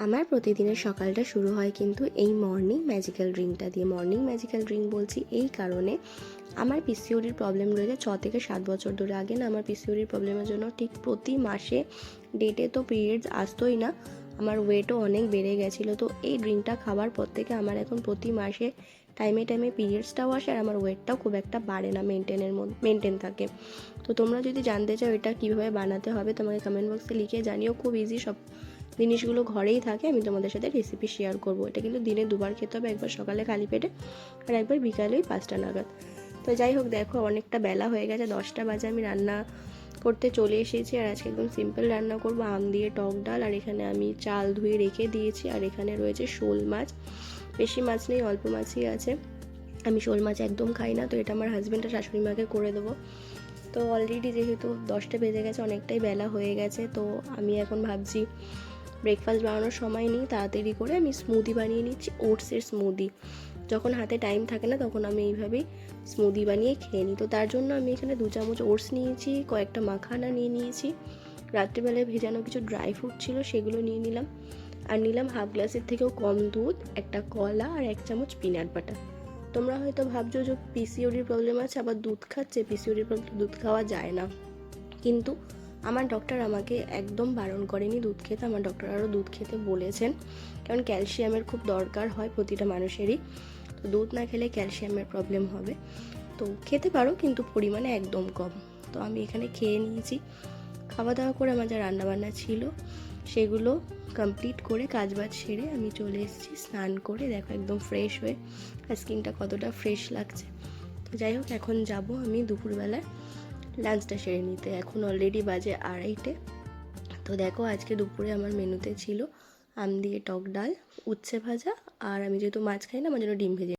আমার প্রতিদিনের সকালটা শুরু হয় কিন্তু এই মর্নিং ম্যাজিক্যাল ড্রিঙ্কটা দিয়ে। মর্নিং ম্যাজিক্যাল ড্রিঙ্ক বলছি এই কারণে, আমার পিসিওডির প্রবলেম রয়েছে 6 থেকে 7 বছর ধরে। আগে না আমার পিসিওডির প্রবলেমের জন্য ঠিক প্রতি মাসে ডেটে তো পিরিয়ডস আসতোই না, আমার ওয়েটও অনেক বেড়ে গেছিলো। তো এই ড্রিঙ্কটা খাওয়ার পর থেকে আমার এখন প্রতি মাসে টাইমে টাইমে পিরিয়ডসটাও আসে, আর আমার ওয়েটটাও খুব একটা বাড়ে না, মেনটেন থাকে। তো তোমরা যদি জানতে চাও এটা কীভাবে বানাতে হবে, তোমাকে কমেন্ট বক্সে লিখে জানিও। খুব ইজি, সব জিনিসগুলো ঘরেই থাকে। আমি তোমাদের সাথে রেসিপি শেয়ার করব। এটা কিন্তু দিনে দুবার খেতে হবে, একবার সকালে খালি পেটে আর একবার বিকালে 5টা নাগাদ। তো যাই হোক, দেখো অনেকটা বেলা হয়ে গেছে, 10টা বাজে আমি রান্না করতে চলে এসেছি। আর আজকে একদম সিম্পল রান্না করব, আম দিয়ে টক ডাল। আর এখানে আমি চাল ধুয়ে রেখে দিয়েছি। আর এখানে রয়েছে শোল মাছ, বেশি মাছ নেই, অল্প মাছই আছে। আমি শোল মাছ একদম খাই না, তো এটা আমার হাজব্যান্ড আর শাশুড়ি মাকে করে দেবো। তো অলরেডি যেহেতু 10টা বেজে গেছে, অনেকটাই বেলা হয়ে গেছে, তো আমি এখন ভাবছি ব্রেকফাস্ট বানানোর সময় নেই, তাড়াতাড়ি করে আমি স্মুদি বানিয়ে নিচ্ছি, ওটসের স্মুদি। যখন হাতে টাইম থাকে না তখন আমি এইভাবেই স্মুদি বানিয়ে খেয়ে নিই। তো তার জন্য আমি এখানে 2 চামচ ওটস নিয়েছি, কয়েকটা মাখানা নিয়ে নিয়েছি, রাত্রিবেলায় ভেজানো কিছু ড্রাই ফ্রুট ছিল সেগুলো নিয়ে নিলাম, আর নিলাম হাফ গ্লাসের থেকেও কম দুধ, একটা কলা আর 1 চামচ পিনাট বাটার। তোমরা হয়তো ভাবছো যে পিসিওডির প্রবলেম আছে আবার দুধ খাচ্ছে, পিসিওডির প্রবলেম দুধ খাওয়া যায় না, কিন্তু আমার ডক্টর আমাকে একদম বারণ করেনি দুধ খেতে। আমার ডক্টর আরও দুধ খেতে বলেছেন, কারণ ক্যালসিয়ামের খুব দরকার হয় প্রতিটা মানুষেরই। তো দুধ না খেলে ক্যালসিয়ামের প্রবলেম হবে। তো খেতে পারো, কিন্তু পরিমাণে একদম কম। তো আমি এখানে খেয়ে নিয়েছি। খাওয়া দাওয়া করে আমার যা রান্নাবান্না ছিল সেগুলো কমপ্লিট করে কাজবাজ সেরে আমি চলে এসেছি স্নান করে। দেখো একদম ফ্রেশ হয়ে, আর স্কিনটা কতটা ফ্রেশ লাগছে। তো যাই হোক, এখন যাব আমি দুপুরবেলায় লাঞ্চটা সেরে নিতে। এখন অলরেডি বাজে 2:30। তো দেখো আজকে দুপুরে আমার মেনুতে ছিল আম দিয়ে টক ডাল, উচ্ছে ভাজা, আর আমি যেহেতু মাছ খাই না আমার জন্য ডিম ভেজে